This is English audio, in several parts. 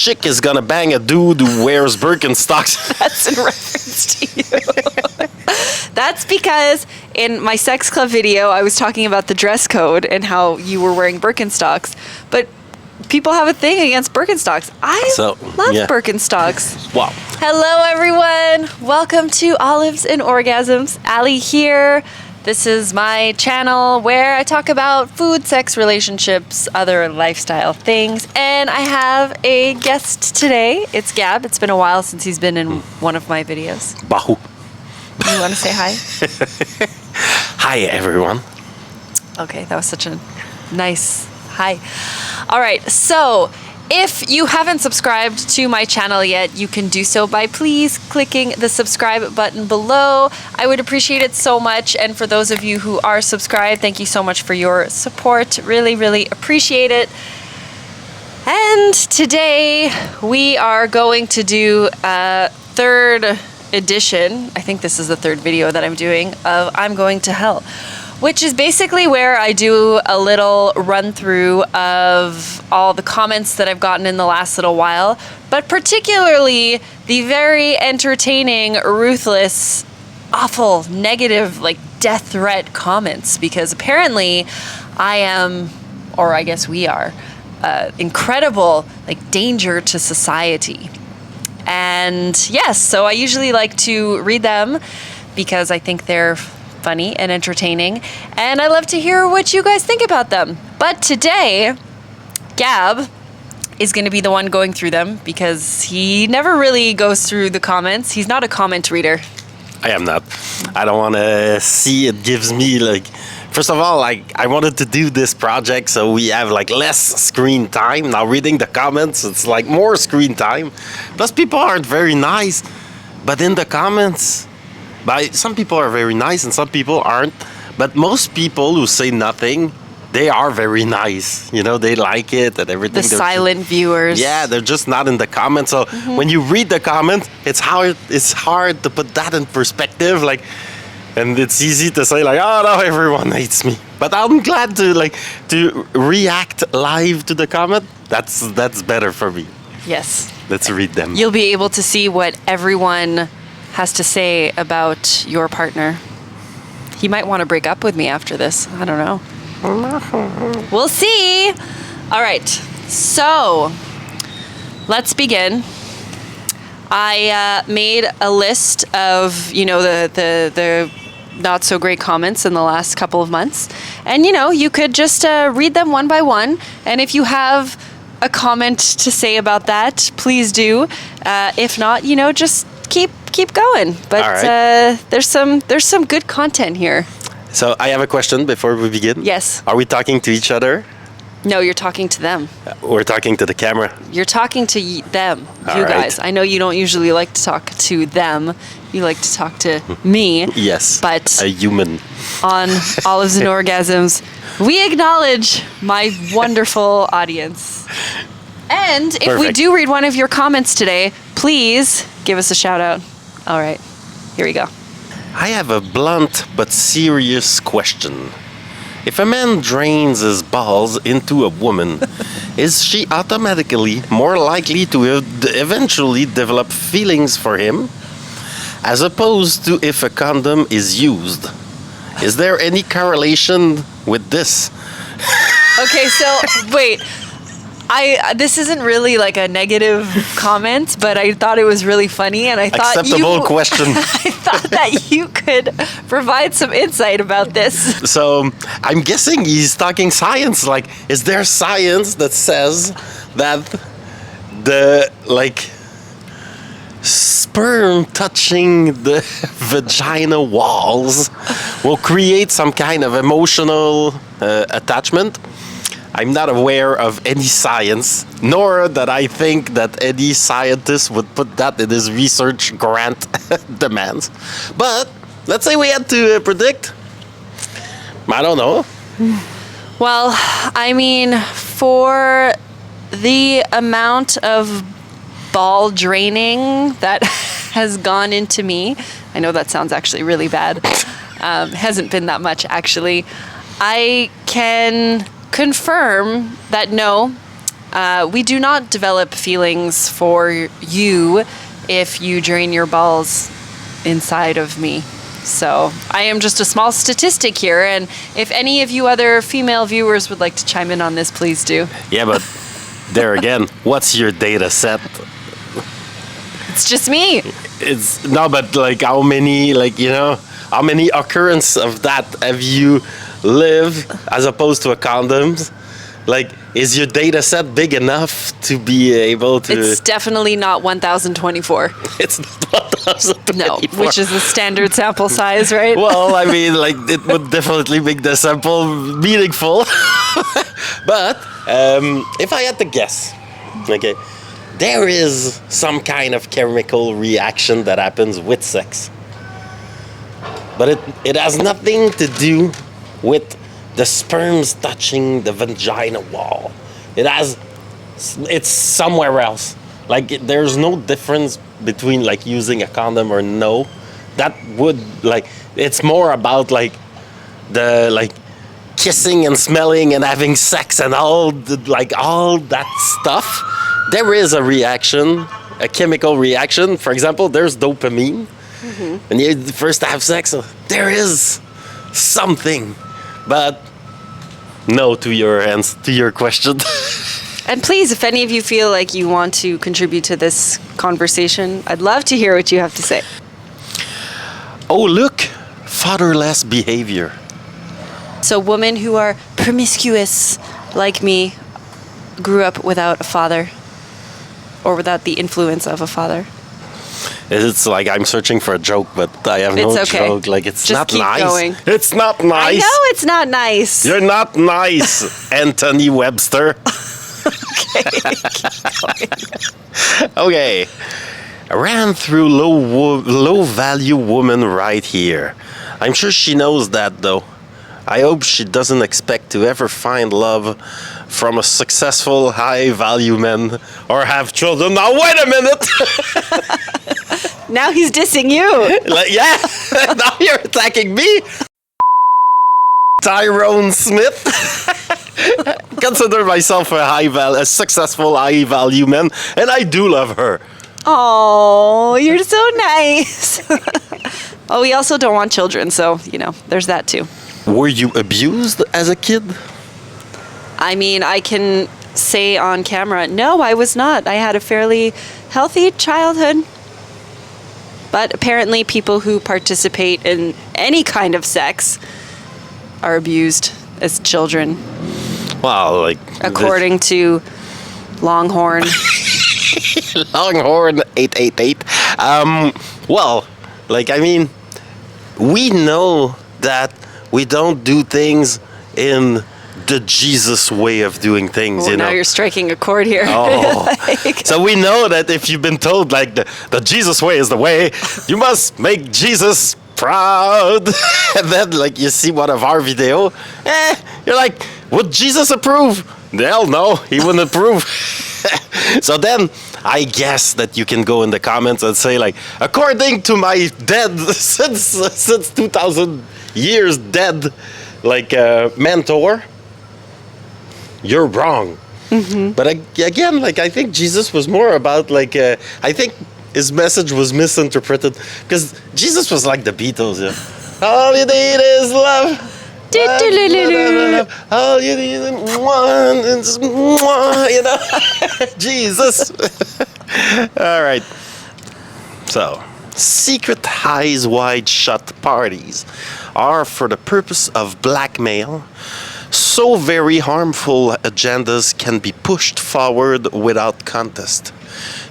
chick is gonna bang a dude who wears Birkenstocks. That's in reference to you. That's because in my sex club video, I was talking about the dress code and how you were wearing Birkenstocks. But people have a thing against Birkenstocks. I love Birkenstocks. Wow. Hello, everyone. Welcome to Olives and Orgasms. Ali here. This is my channel where I talk about food, sex, relationships, other lifestyle things. And I have a guest today. It's Gab. It's been a while since he's been in one of my videos. Bahu. You want to say hi? Hi, everyone. Okay, that was such a nice hi. All right, so if you haven't subscribed to my channel yet, you can do so by please clicking the subscribe button below. I would appreciate it so much. And for those of you who are subscribed, thank you so much for your support. Really, really appreciate it. And today we are going to do a third edition. I think this is the third video that I'm doing of I'm Going to Hell, which is basically where I do a little run through of all the comments that I've gotten in the last little while, but particularly the very entertaining, ruthless, awful, negative, like death threat comments, because apparently I am, or I guess we are, incredible, like danger to society. And yes, so I usually like to read them because I think they're funny and entertaining, and I love to hear what you guys think about them. But today, Gab is going to be the one going through them because he never really goes through the comments. He's not a comment reader. I am not. I don't want to see it gives me like... First of all, like I wanted to do this project so we have like less screen time. Now reading the comments, it's like more screen time. Plus people aren't very nice. But in the comments... some people are very nice and some people aren't. But most people who say nothing, they are very nice. You know, they like it and everything. The silent viewers. Yeah, they're just not in the comments. So when you read the comments, it's hard to put that in perspective. Like, and it's easy to say like, oh no, everyone hates me. But I'm glad to react live to the comment. That's better for me. Yes. Let's read them. You'll be able to see what everyone has to say about your partner. He might want to break up with me after this. I don't know. We'll see. All right. So let's begin. I made a list of, the not so great comments in the last couple of months. And, you could just read them one by one. And if you have a comment to say about that, please do. If not, just keep going. But right. There's some good content here. So I have a question before we begin. Yes. Are we talking to each other? No, you're talking to them. We're talking to the camera. You're talking to them, All you right. guys. I know you don't usually like to talk to them. You like to talk to me. Yes. But a human. On Olives and Orgasms, we acknowledge my wonderful audience. And if we do read one of your comments today, please give us a shout out. All right, here we go. I have a blunt but serious question. If a man drains his balls into a woman, is she automatically more likely to eventually develop feelings for him, as opposed to if a condom is used? Is there any correlation with this? Okay, so wait. This isn't really like a negative comment, but I thought it was really funny, and I thought acceptable question. I thought that you could provide some insight about this. So I'm guessing he's talking science. Like, is there science that says that the sperm touching the vagina walls will create some kind of emotional attachment? I'm not aware of any science, nor that I think that any scientist would put that in his research grant demands. But let's say we had to predict. I don't know. Well, I mean, for the amount of ball draining that has gone into me, I know that sounds actually really bad. Hasn't been that much, actually. I can confirm that no, We do not develop feelings for you if you drain your balls inside of me. So I am just a small statistic here, and if any of you other female viewers would like to chime in on this, please do. Yeah, but there again, what's your data set? It's just me. It's no, but like how many, like, you know, how many occurrence of that have you live as opposed to a condoms? Like, is your data set big enough to be able to? It's definitely not 1,024. It's not 1,024. No, which is the standard sample size, right? Well, I mean, like, it would definitely make the sample meaningful. But if I had to guess, okay, there is some kind of chemical reaction that happens with sex. But it has nothing to do with the sperms touching the vagina wall. It's somewhere else. Like, there's no difference between like using a condom or no. That would, like, it's more about like the like kissing and smelling and having sex and all that stuff. There is a reaction, a chemical reaction. For example, there's dopamine. When you first have sex, there is something. But no to your question. And please, if any of you feel like you want to contribute to this conversation, I'd love to hear what you have to say. Oh, look, fatherless behavior. So women who are promiscuous, like me, grew up without a father or without the influence of a father. It's like I'm searching for a joke, but I have no It's okay. joke. Like, it's Just not keep nice. going. It's not I nice. know it's not nice. You're not nice, Anthony Webster. Okay. I ran through low value woman right here. I'm sure she knows that, though. I hope she doesn't expect to ever find love from a successful, high-value man or have children. Now, wait a minute! Now he's dissing you. Like, yeah, now you're attacking me. Tyrone Smith. Consider myself a successful, high-value man, and I do love her. Oh, you're so nice. Oh, we also don't want children, so, you know, there's that too. Were you abused as a kid? I mean, I can say on camera, no, I was not. I had a fairly healthy childhood. But apparently people who participate in any kind of sex are abused as children. Well, like... According to Longhorn. Longhorn 888. Well, like, I mean, we know that we don't do things in the Jesus way of doing things, Well, you know. now you're striking a chord here. Oh. So we know that if you've been told, like, the Jesus way is the way, you must make Jesus proud. And then, like, you see one of our video, you're like, would Jesus approve? Hell no, he wouldn't approve. So then, I guess that you can go in the comments and say, like, according to my dead, since 2,000 years dead, like, mentor, you're wrong. Mm-hmm. But again, like, I think Jesus was more about, like, I think his message was misinterpreted because Jesus was like the Beatles. Yeah? All you need is love. All you need is one, you know. Jesus. All right. So, secret eyes wide shut parties are for the purpose of blackmail. So very harmful agendas can be pushed forward without contest.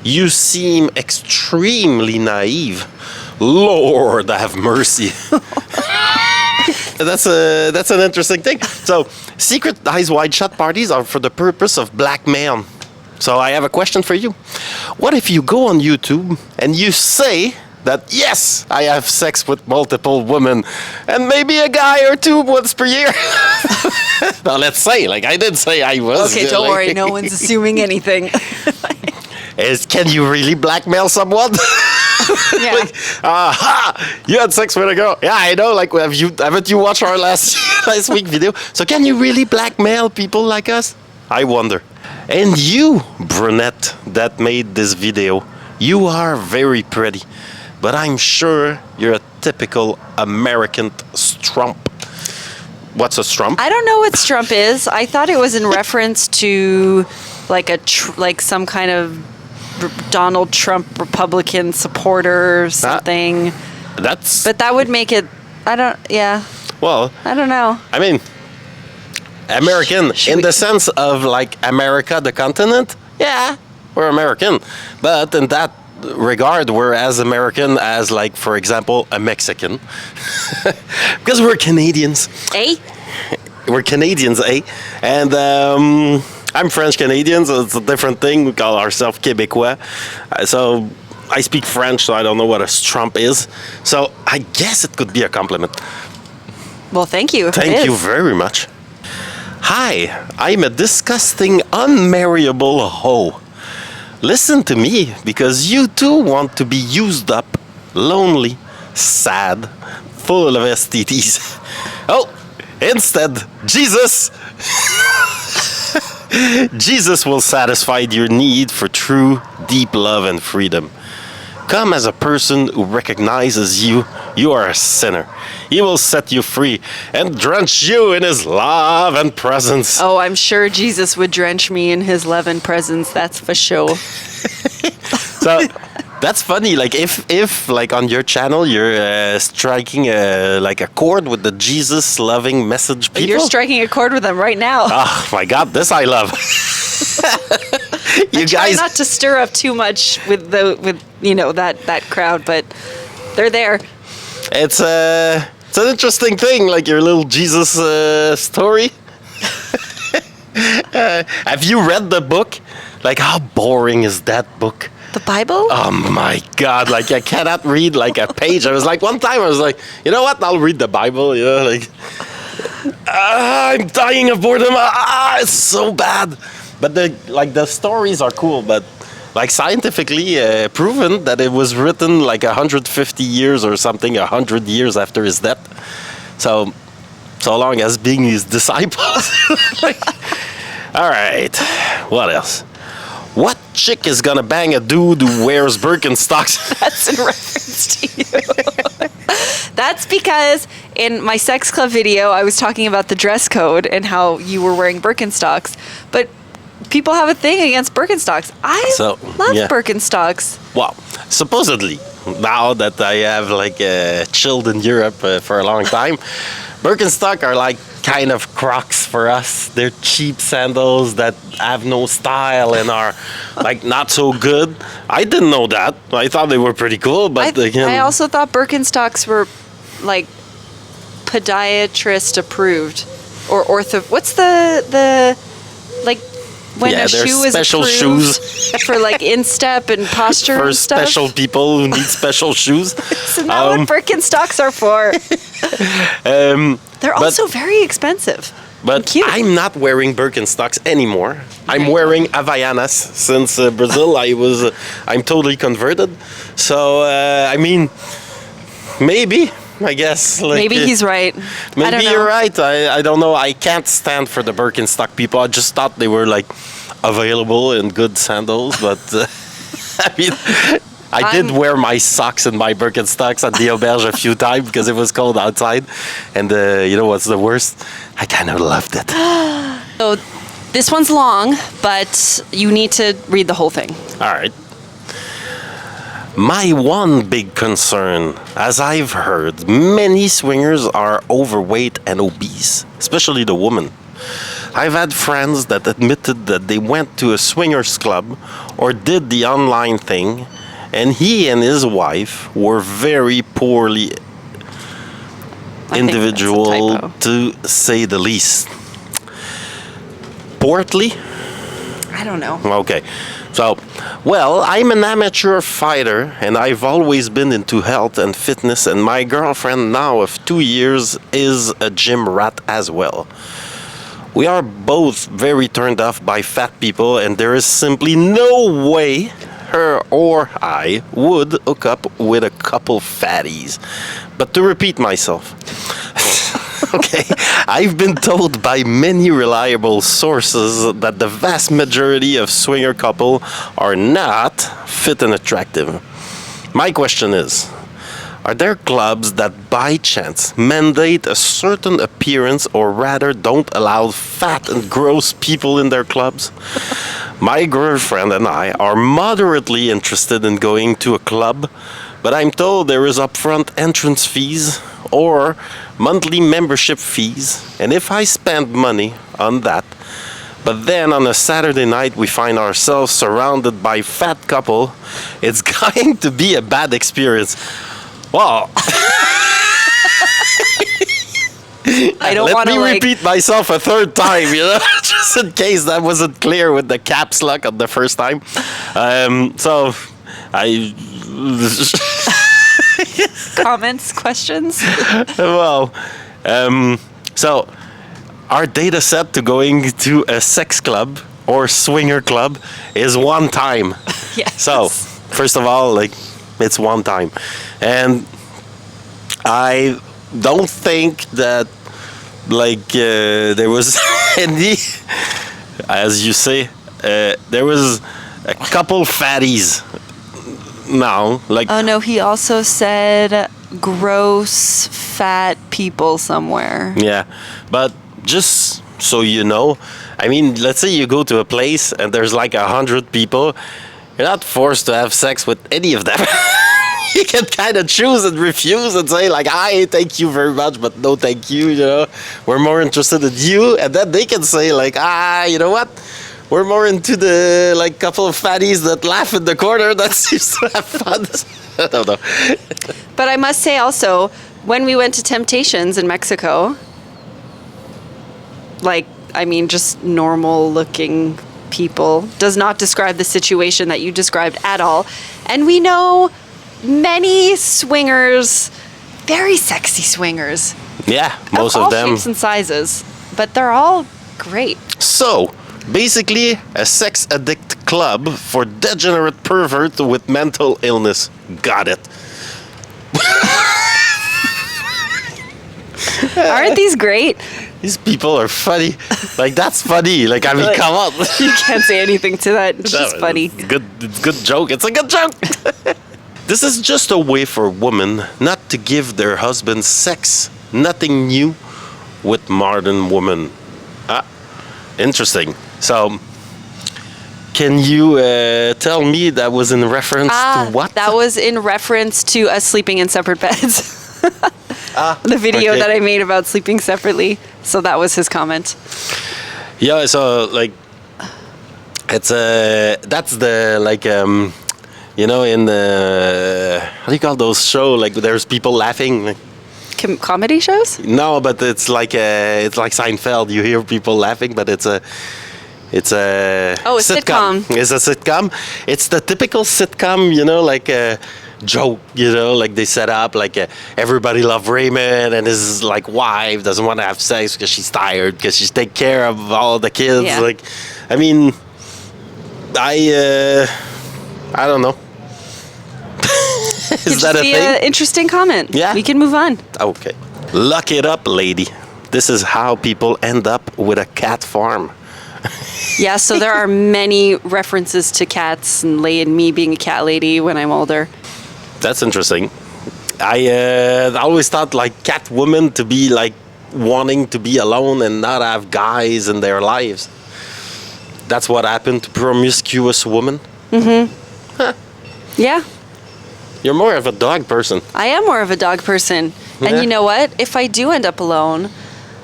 You seem extremely naive. Lord have mercy. That's an interesting thing. So, secret eyes wide shut parties are for the purpose of blackmail. So I have a question for you. What if you go on YouTube and you say that, yes, I have sex with multiple women and maybe a guy or two once per year? Now, let's say, like, I did say I was. Okay, don't worry. No one's assuming anything. Can you really blackmail someone? Yeah. Like, aha, you had sex with a girl. Yeah, I know. Like, haven't you watched our last week video? So can you really blackmail people like us? I wonder. And you, brunette, that made this video, you are very pretty. But I'm sure you're a typical American strump. What's a strump? I don't know what strump is. I thought it was in reference to like like some kind of Donald Trump Republican supporter or something. But that would make it. Well, I don't know. I mean, American in the sense of like America, the continent. Yeah, we're American, but in that regard, we're as American as, like, for example, a Mexican, because we're Canadians. We're Canadians, And I'm French Canadian, so it's a different thing. We call ourselves Québécois. So I speak French, so I don't know what a strump is. So I guess it could be a compliment. Well, thank you. Thank you very much. Hi, I'm a disgusting, unmarriable hoe. Listen to me, because you too want to be used up, lonely, sad, full of STDs. Oh, instead, Jesus! Jesus will satisfy your need for true, deep love and freedom. Come as a person who recognizes you are a sinner. He will set you free and drench you in his love and presence. Oh, I'm sure Jesus would drench me in his love and presence, that's for sure. So that's funny. Like if like on your channel you're striking like a chord with the Jesus loving message people. You're striking a chord with them right now. Oh my God, this I love. I try not to stir up too much with that crowd, but they're there. It's an interesting thing, like your little Jesus story. Have you read the book? Like, how boring is that book? The Bible? Oh my God! Like, I cannot read like a page. I was like, one time I was like, you know what? I'll read the Bible. You know, like, I'm dying of boredom. It's so bad. But the stories are cool, but like scientifically proven that it was written like 150 years or something, 100 years after his death. So long as being his disciples. Like, all right, what else? What chick is gonna bang a dude who wears Birkenstocks? That's in reference to you. That's because in my sex club video, I was talking about the dress code and how you were wearing Birkenstocks, but people have a thing against Birkenstocks. I love Birkenstocks. Well, supposedly, now that I have like chilled in Europe for a long time, Birkenstock are like kind of Crocs for us. They're cheap sandals that have no style and are like not so good. I didn't know that. I thought they were pretty cool, but I also thought Birkenstocks were like podiatrist approved or what's the like when a shoe is special approved shoes for like instep and posture for and stuff. special people who need special shoes. Isn't that what Birkenstocks are for? They're also very expensive. But cute. I'm not wearing Birkenstocks anymore. I'm wearing Havaianas since Brazil. I'm totally converted. So I mean, maybe. I guess. Like, maybe he's right. Maybe I don't know. you're right. I don't know. I can't stand for the Birkenstock people. I just thought they were like available in good sandals, but I mean, I did wear my socks and my Birkenstocks at the auberge a few times because it was cold outside. And you know what's the worst? I kind of loved it. So this one's long, but you need to read the whole thing. All right. My one big concern, as I've heard, many swingers are overweight and obese, especially the women. I've had friends that admitted that they went to a swingers club or did the online thing, and he and his wife were very poorly individual, to say the least. Portly? I don't know. Okay. So, well, I'm an amateur fighter and I've always been into health and fitness, and my girlfriend now of 2 years is a gym rat as well. We are both very turned off by fat people, and there is simply no way her or I would hook up with a couple fatties. But to repeat myself, Okay. I've been told by many reliable sources that the vast majority of swinger couple are not fit and attractive. My question is, are there clubs that by chance mandate a certain appearance or rather don't allow fat and gross people in their clubs? My girlfriend and I are moderately interested in going to a club, but I'm told there is upfront entrance fees or monthly membership fees, and if I spend money on that, but then on a Saturday night we find ourselves surrounded by fat couple, it's going to be a bad experience. Well, I don't want to let me repeat myself a third time, just in case that wasn't clear with the caps lock on the first time. So, I comments, questions. well, so our data set to going to a sex club or swinger club is one time. Yes. So, first of all, like, it's one time. And I don't think that, like, there was any, as you say, there was a couple fatties. No, like. Oh no, he also said gross fat people somewhere. Yeah, but just so you know, I mean, let's say you go to a place and there's like 100 people, you're not forced to have sex with any of them. You can kind of choose and refuse and say like, "I thank you very much, but no thank you." We're more interested in you, and then they can say like, you know what? We're more into the like couple of fatties that laugh in the corner that seems to have fun. I don't know. But I must say also, when we went to Temptations in Mexico, like, I mean, just normal looking people does not describe the situation that you described at all. And we know many swingers, very sexy swingers. Yeah, most all of them. shapes and sizes, but they're all great. So, basically, a sex addict club for degenerate pervert with mental illness. Got it. Aren't these great? These people are funny. Like, that's funny. Like, I mean, come on. You can't say anything to that. It's just funny. It's a good joke. It's a good joke. This is just a way for women not to give their husbands sex. Nothing new with modern women. Interesting. So, can you tell me that was in reference to what? That was in reference to us sleeping in separate beds. The video okay. that I made about sleeping separately. So that was his comment. Yeah, so like it's that's the like in the how do you call those show, like there's people laughing, like, Comedy shows? no, but it's like Seinfeld, you hear people laughing, but it's a sitcom. It's a sitcom. It's the typical sitcom, like a joke, like they set up like everybody love Raymond and his like wife doesn't want to have sex because she's tired because she's taking care of all the kids. Yeah. Like, I mean, I don't know. Is that a thing? An interesting comment. Yeah. We can move on. Okay. Look it up, lady. This is how people end up with a cat farm. Yeah, so there are many references to cats and me being a cat lady when I'm older. That's interesting. I always thought like cat women to be like wanting to be alone and not have guys in their lives. That's what happened to promiscuous women. Mm-hmm. Huh. Yeah. You're more of a dog person. I am more of a dog person. Yeah. And you know what? If I do end up alone,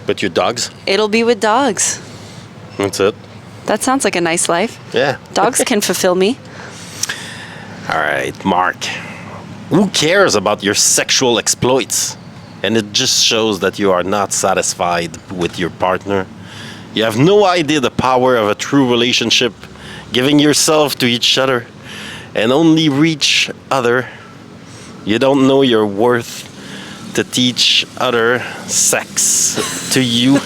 But your dogs? it'll be with dogs. That's it. That sounds like a nice life. Yeah. Dogs can fulfill me. All right, Mark. Who cares about your sexual exploits? And it just shows that you are not satisfied with your partner. You have no idea the power of a true relationship, giving yourself to each other and only reach other. You don't know your worth to teach other sex to you.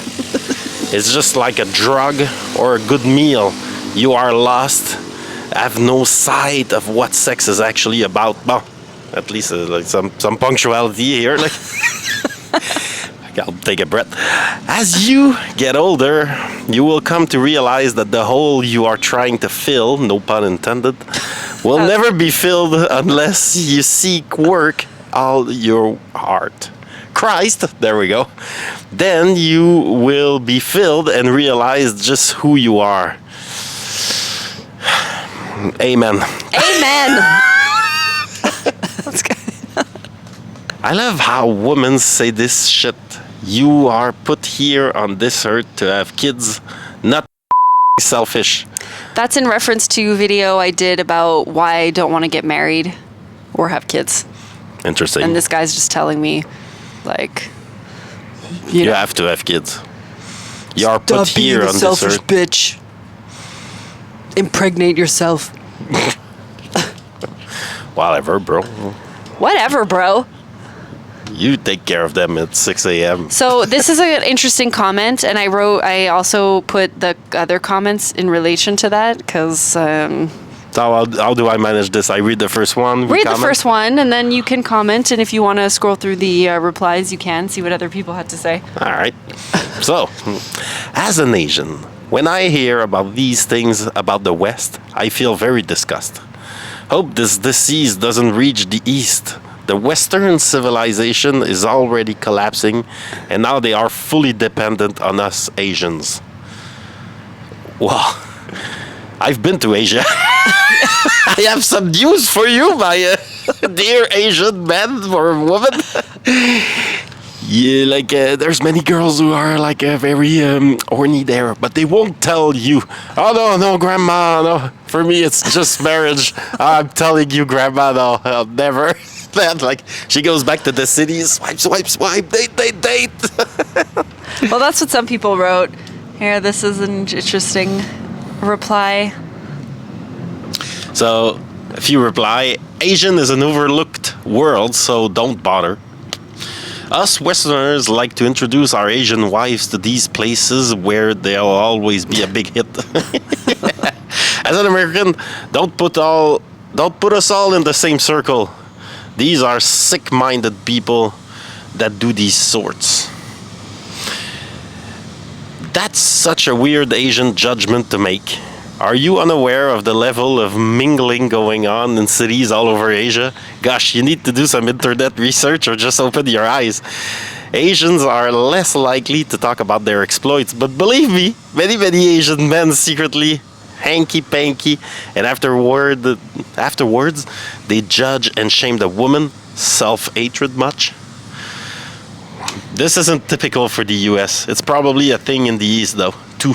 It's just like a drug or a good meal. You are lost, have no sight of what sex is actually about. Well, at least like some punctuality here. Like, I'll take a breath. As you get older, you will come to realize that the hole you are trying to fill, no pun intended, will never be filled unless you seek work all your heart. Christ, there we go. Then you will be filled and realize just who you are. Amen. Amen. That's good. I love how women say this shit. You are put here on this earth to have kids, not selfish. That's in reference to a video I did about why I don't want to get married or have kids. Interesting. And this guy's just telling me, like, you have to have kids. You are put here on this earth. Bitch. Impregnate yourself. Whatever, bro. Whatever, bro. You take care of them at 6 a.m. So this is an interesting comment, and I also put the other comments in relation to that, because... So how do I manage this? I read the first one. Read the first one, and then you can comment, and if you want to scroll through the replies, you can see what other people had to say. All right. So, as an Asian, when I hear about these things about the West, I feel very disgusted. Hope this disease doesn't reach the East. The Western civilization is already collapsing, and now they are fully dependent on us Asians. Well, I've been to Asia. I have some news for you, my dear Asian man or woman. Yeah, like there's many girls who are like very horny there, but they won't tell you. Oh no, grandma, no. For me, it's just marriage. I'm telling you, grandma, no, I'll never. That like she goes back to the city, swipe, date. Well, that's what some people wrote. Here, this is an interesting reply. So, if you reply, Asian is an overlooked world, so don't bother. Us Westerners like to introduce our Asian wives to these places where they'll always be a big hit. As an American, don't put us all in the same circle. These are sick-minded people that do these sorts. That's such a weird Asian judgment to make. Are you unaware of the level of mingling going on in cities all over Asia? Gosh, you need to do some internet research or just open your eyes. Asians are less likely to talk about their exploits, but believe me, many Asian men secretly hanky-panky, and afterwards, they judge and shame the woman. Self-hatred much? This isn't typical for the US. It's probably a thing in the East, though, too.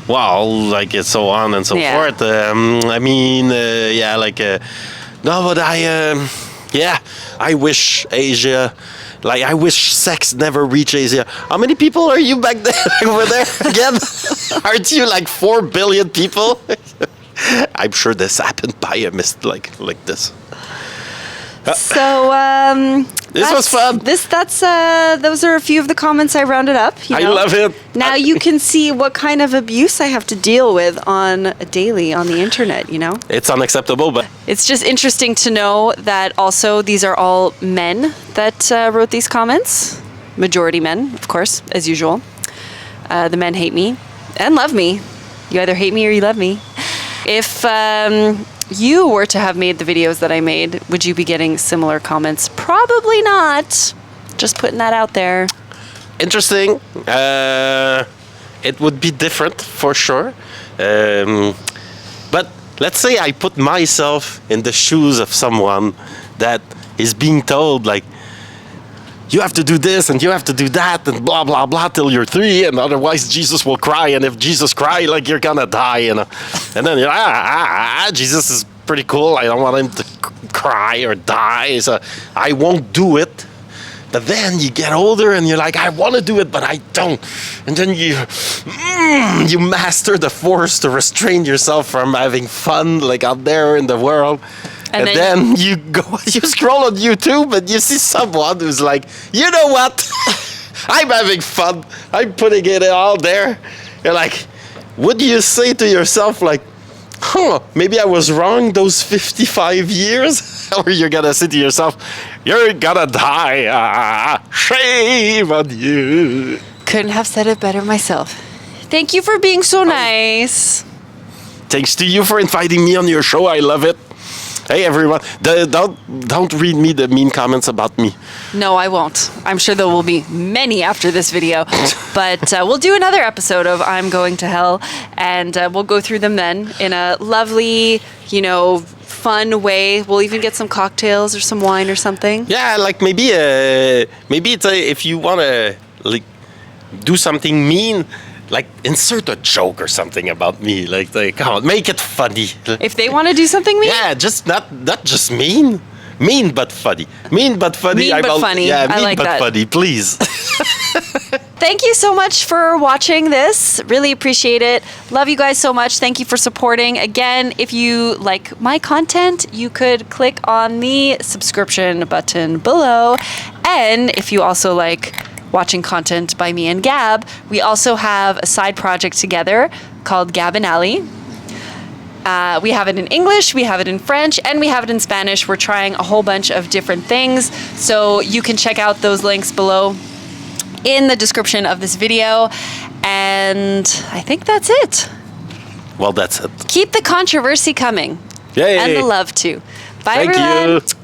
Well, like it's so on and so forth. I mean, no, but I wish Asia, like I wish sex never reached Asia. How many people are you back there over there again? Aren't you like 4 billion people? I'm sure this happened by a mist like this. So this was fun. Those are a few of the comments I rounded up. I love it. Now you can see what kind of abuse I have to deal with daily on the internet. It's unacceptable, but it's just interesting to know that also these are all men that wrote these comments. Majority men, of course, as usual. The men hate me and love me. You either hate me or you love me. If you were to have made the videos that I made, would you be getting similar comments? Probably not. Just putting that out there. Interesting. It would be different for sure. But let's say I put myself in the shoes of someone that is being told, like, you have to do this and you have to do that and blah, blah, blah till you're 3 and otherwise Jesus will cry. And if Jesus cry, like you're gonna die. And then you're, Jesus is pretty cool. I don't want him to cry or die. So I won't do it. But then you get older and you're like, I want to do it, but I don't. And then you master the force to restrain yourself from having fun like out there in the world. And then you scroll on YouTube and you see someone who's like, you know what? I'm having fun. I'm putting it all there. You're like, would you say to yourself like, maybe I was wrong those 55 years. Or you're gonna say to yourself, you're gonna die. Shame on you. Couldn't have said it better myself. Thank you for being so nice. Thanks to you for inviting me on your show. I love it. Hey everyone, don't read me the mean comments about me. No, I won't. I'm sure there will be many after this video. But we'll do another episode of I'm Going to Hell, and we'll go through them then in a lovely, fun way. We'll even get some cocktails or some wine or something. Yeah, like maybe it's if you want to like do something mean, like insert a joke or something about me. Like come on, make it funny. If they want to do something mean? Yeah, just not just mean. Mean but funny. Mean but funny. Mean but funny. Yeah, I mean like but that. funny, please. Thank you so much for watching this. Really appreciate it. Love you guys so much. Thank you for supporting. Again, if you like my content, you could click on the subscription button below. And if you also like watching content by me and Gab, we also have a side project together called Gab and Ali. We have it in English, we have it in French, and we have it in Spanish. We're trying a whole bunch of different things. So you can check out those links below in the description of this video. And I think that's it. Well, that's it. Keep the controversy coming. Yay. And the love too. Bye, Thank everyone. you.